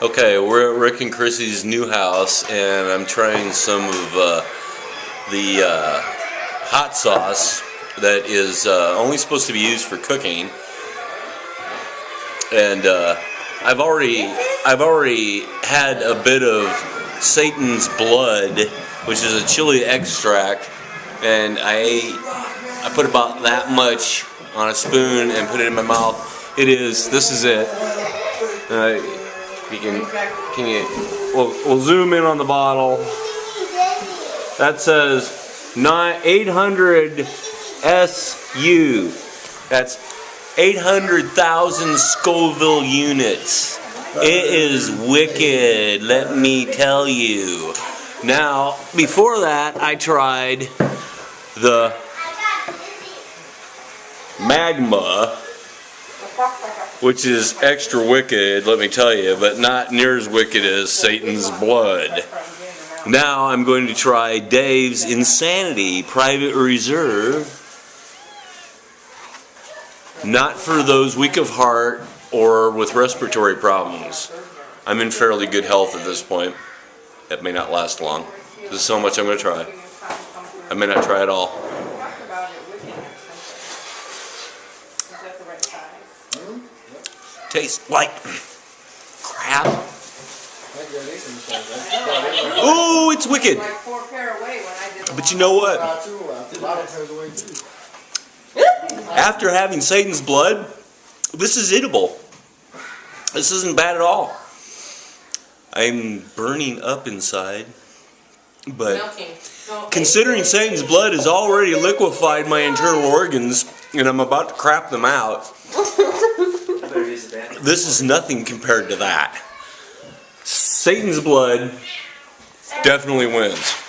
Okay, we're at Rick and Chrissy's new house, and I'm trying some of the hot sauce that is only supposed to be used for cooking. And I've already had a bit of Satan's blood, which is a chili extract, and I put about that much on a spoon and put it in my mouth. This is it. We'll zoom in on the bottle. That says 800 SU. That's 800,000 Scoville units. It is wicked, let me tell you. Now, before that, I tried the Magma, which is extra wicked, let me tell you, but not near as wicked as Satan's blood. Now I'm going to try Dave's Insanity Private Reserve. Not for those weak of heart or with respiratory problems. I'm in fairly good health at this point. That may not last long. This is how much I'm going to try. I may not try at all. Tastes like crap. Ooh, it's wicked. But you know what? After having Satan's blood, this is eatable. This isn't bad at all. I'm burning up inside, but considering Satan's blood has already liquefied my internal organs and I'm about to crap them out, this is nothing compared to that. Satan's blood definitely wins.